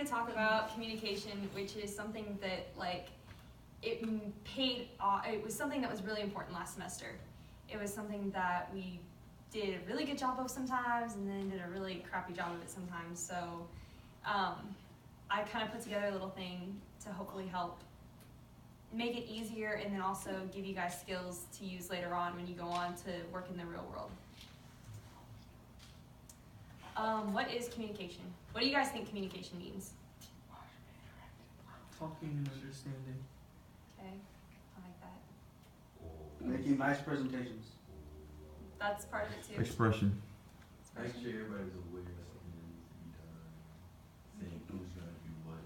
to talk about communication, which is something that it was something that was really important last semester. It was something that we did a really good job of sometimes and then did a really crappy job of it sometimes. So I kind of put together a little thing to hopefully help make it easier and then also give you guys skills to use later on when you go on to work in the real world. What is communication? What do you guys think communication means? Talking and understanding. Okay, I like that. Making nice presentations. That's part of it too. Expression. Make sure everybody's aware of something that needs to be done. Saying who's gonna do what.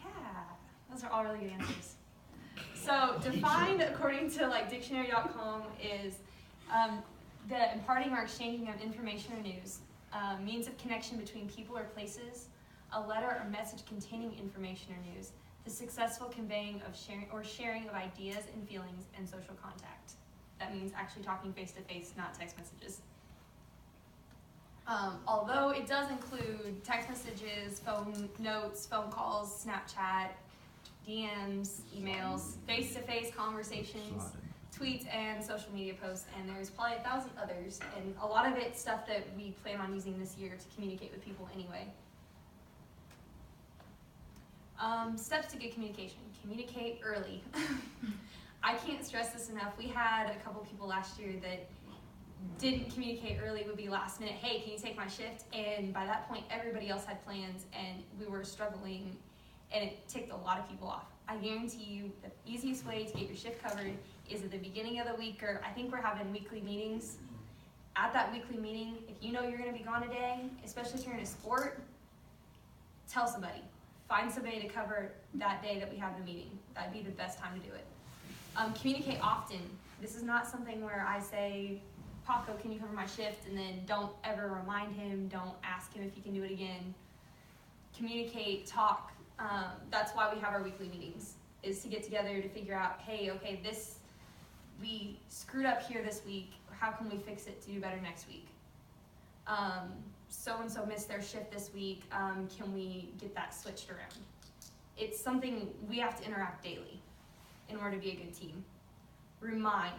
Yeah, those are all really good answers. So defined according to dictionary.com is the imparting or exchanging of information or news, means of connection between people or places, a letter or message containing information or news, the successful conveying of sharing of ideas and feelings, and social contact. That means actually talking face to face, not text messages. Although it does include text messages, phone notes, phone calls, Snapchat, DMs, emails, face-to-face conversations, tweets, and social media posts, and there's probably 1,000 others, and a lot of it's stuff that we plan on using this year to communicate with people anyway. Steps to good communication. Communicate early. I can't stress this enough. We had a couple people last year that didn't communicate early. It would be last minute, hey, can you take my shift? And by that point, everybody else had plans, and we were struggling, and it ticked a lot of people off. I guarantee you the easiest way to get your shift covered is at the beginning of the week, or I think we're having weekly meetings. At that weekly meeting, if you know you're going to be gone a day, especially if you're in a sport, tell somebody. Find somebody to cover that day that we have the meeting. That'd be the best time to do it. Communicate often. This is not something where I say, Paco, can you cover my shift? And then don't ever remind him, don't ask him if he can do it again. Communicate, talk. That's why we have our weekly meetings, is to get together to figure out, hey, okay, we screwed up here this week. How can we fix it to do better next week? So-and-so missed their shift this week. Can we get that switched around? It's something we have to interact daily in order to be a good team. Remind.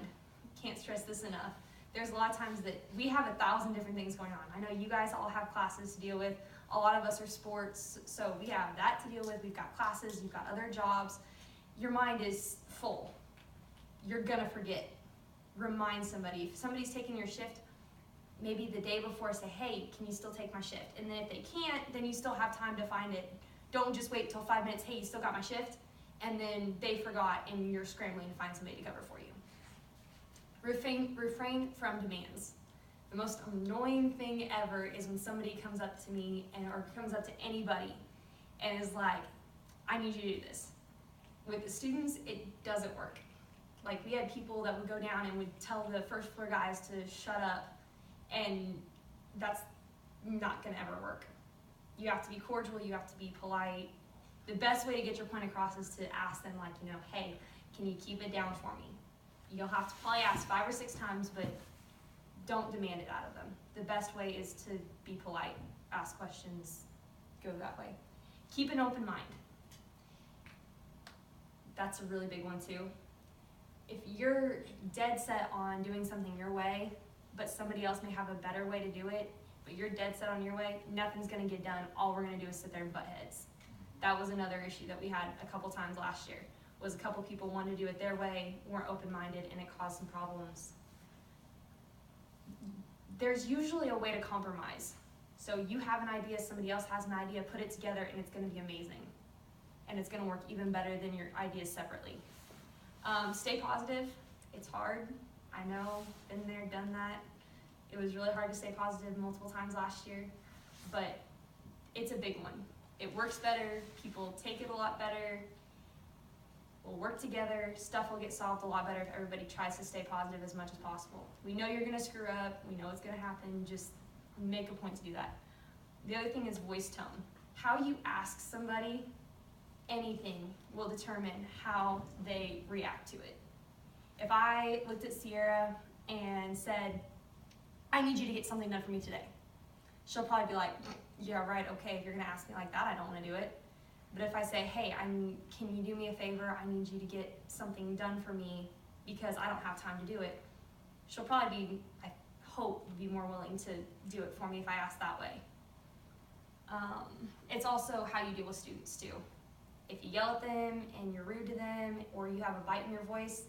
Can't stress this enough. There's a lot of times that we have 1,000 different things going on. I know you guys all have classes to deal with. A lot of us are sports, so we have that to deal with. We've got classes, you've got other jobs. Your mind is full. You're gonna forget. Remind somebody. If somebody's taking your shift, maybe the day before say, hey, can you still take my shift? And then if they can't, then you still have time to find it. Don't just wait till 5 minutes, hey, you still got my shift? And then they forgot and you're scrambling to find somebody to cover for you. Refrain from demands. The most annoying thing ever is when somebody comes up to me or comes up to anybody and is like, I need you to do this. With the students, it doesn't work. Like, we had people that would go down and would tell the first floor guys to shut up, and that's not gonna ever work. You have to be cordial, you have to be polite. The best way to get your point across is to ask them, like, hey, can you keep it down for me? You'll have to probably ask 5 or 6 times, but don't demand it out of them. The best way is to be polite, ask questions, go that way. Keep an open mind. That's a really big one too. If you're dead set on doing something your way, but somebody else may have a better way to do it, but you're dead set on your way, nothing's gonna get done. All we're gonna do is sit there and butt heads. That was another issue that we had a couple times last year, was a couple people wanted to do it their way, weren't open-minded, and it caused some problems. There's usually a way to compromise. So you have an idea, somebody else has an idea, put it together, and it's gonna be amazing. And it's gonna work even better than your ideas separately. Stay positive. It's hard. I know, been there, done that. It was really hard to stay positive multiple times last year, but it's a big one. It works better, people take it a lot better, we'll work together, stuff will get solved a lot better if everybody tries to stay positive as much as possible. We know you're gonna screw up, we know it's gonna happen, just make a point to do that. The other thing is voice tone. How you ask somebody anything will determine how they react to it. If I looked at Sierra and said, I need you to get something done for me today, she'll probably be like, yeah, right, okay, if you're gonna ask me like that, I don't wanna do it. But if I say, hey, can you do me a favor? I need you to get something done for me because I don't have time to do it. She'll probably be, I hope, be more willing to do it for me if I ask that way. It's also how you deal with students too. If you yell at them and you're rude to them or you have a bite in your voice,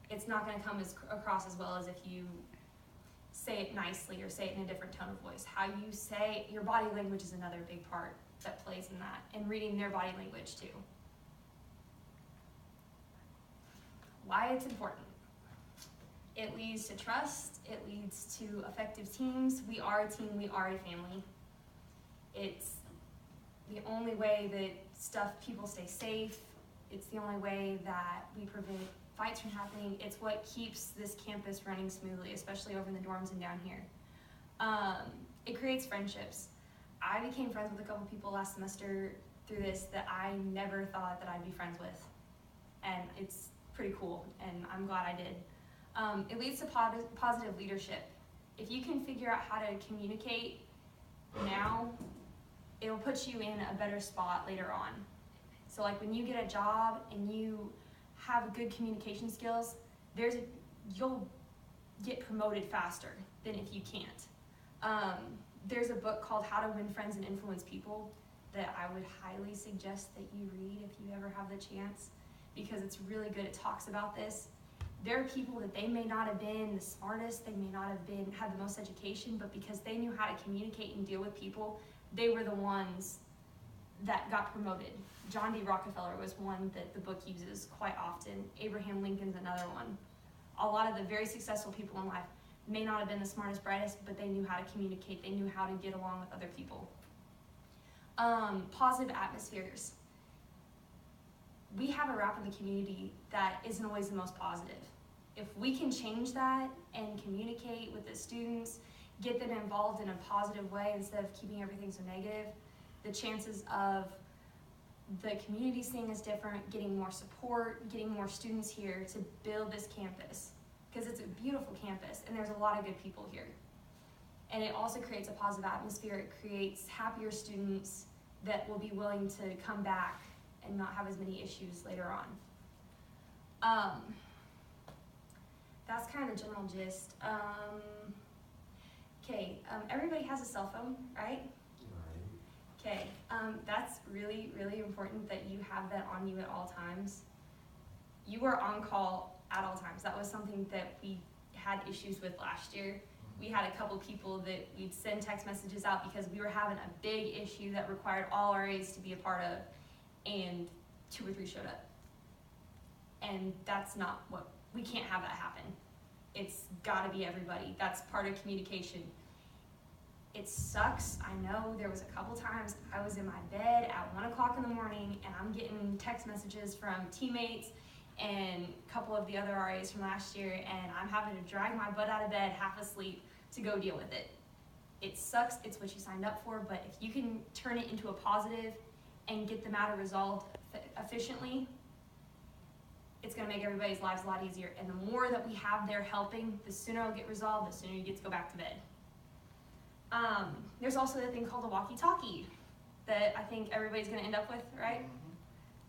it's not going to come across as well as if you say it nicely or say it in a different tone of voice. How you say, your body language is another big part that plays in that, and reading their body language too. Why it's important. It leads to trust, it leads to effective teams. We are a team, we are a family. It's the only way that people stay safe. It's the only way that we prevent fights from happening. It's what keeps this campus running smoothly, especially over in the dorms and down here. It creates friendships. I became friends with a couple people last semester through this that I never thought that I'd be friends with. And it's pretty cool, and I'm glad I did. It leads to positive leadership. If you can figure out how to communicate now, it'll put you in a better spot later on. So like when you get a job and you have good communication skills, you'll get promoted faster than if you can't. There's a book called How to Win Friends and Influence People that I would highly suggest that you read if you ever have the chance, because it's really good. It talks about this. There are people that they may not have been the smartest, they may not have had the most education, but because they knew how to communicate and deal with people, they were the ones that got promoted. John D. Rockefeller was one that the book uses quite often. Abraham Lincoln's another one. A lot of the very successful people in life may not have been the smartest, brightest, but they knew how to communicate. They knew how to get along with other people. Positive atmospheres. We have a rap in the community that isn't always the most positive. If we can change that and communicate with the students, get them involved in a positive way instead of keeping everything so negative, the chances of the community seeing us different, getting more support, getting more students here to build this campus, because it's a beautiful campus and there's a lot of good people here. And it also creates a positive atmosphere. It creates happier students that will be willing to come back and not have as many issues later on. That's kind of the general gist. Everybody has a cell phone, right? Okay, that's really, really important that you have that on you at all times. You are on call at all times. That was something that we had issues with last year. We had a couple people that we'd send text messages out because we were having a big issue that required all RAs to be a part of, and 2 or 3 showed up. And that's not we can't have that happen. It's gotta be everybody. That's part of communication. It sucks. I know there was a couple times I was in my bed at 1 o'clock in the morning and I'm getting text messages from teammates and a couple of the other RAs from last year, and I'm having to drag my butt out of bed half asleep to go deal with it. It sucks. It's what you signed up for, but if you can turn it into a positive and get the matter resolved efficiently, it's going to make everybody's lives a lot easier. And the more that we have there helping, the sooner it'll get resolved, the sooner you get to go back to bed. There's also the thing called a walkie-talkie that I think everybody's going to end up with, right?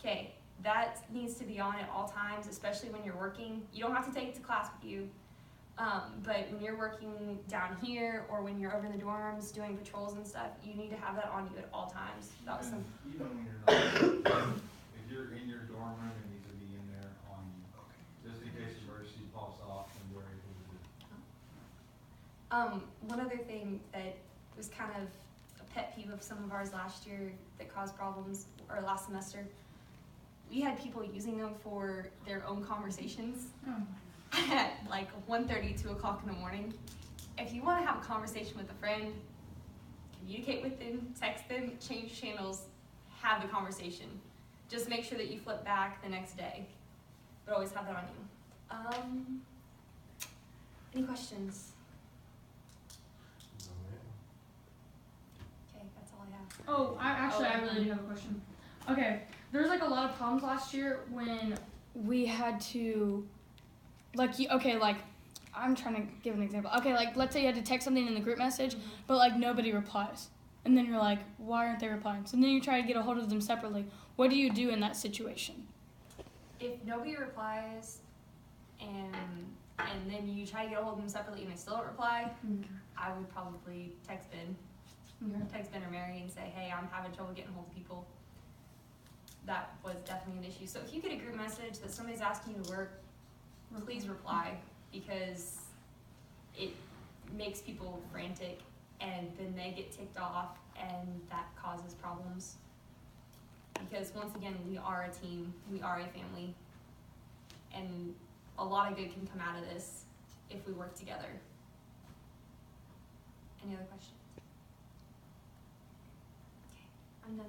Okay, that needs to be on at all times, especially when you're working. You don't have to take it to class with you, but when you're working down here or when you're over in the dorms doing patrols and stuff, you need to have that on you at all times. That was some. Even when you're not, if you're in your dorm room, it needs to be in there on you, just in case emergency pops off and you're able to do it. One other thing that was kind of a pet peeve of some of ours last year that caused problems, or last semester, we had people using them for their own conversations at like 1:30, 2 o'clock in the morning. If you want to have a conversation with a friend, communicate with them, text them, change channels, have the conversation. Just make sure that you flip back the next day, but always have that on you. Any questions? Okay, that's all I have. Oh, I really do have a question. Okay, there was like a lot of problems last year when we had to, I'm trying to give an example. Okay, like let's say you had to text something in the group message, but like nobody replies. And then you're like, why aren't they replying? So then you try to get a hold of them separately. What do you do in that situation? If nobody replies, and then you try to get a hold of them separately and they still don't reply, I would probably text Ben or Mary and say, hey, I'm having trouble getting hold of people. That was definitely an issue. So if you get a group message that somebody's asking you to work, please reply, because it makes people frantic and then they get ticked off and that causes problems. Because once again, we are a team, we are a family, and a lot of good can come out of this if we work together. Any other questions? Okay, I'm done.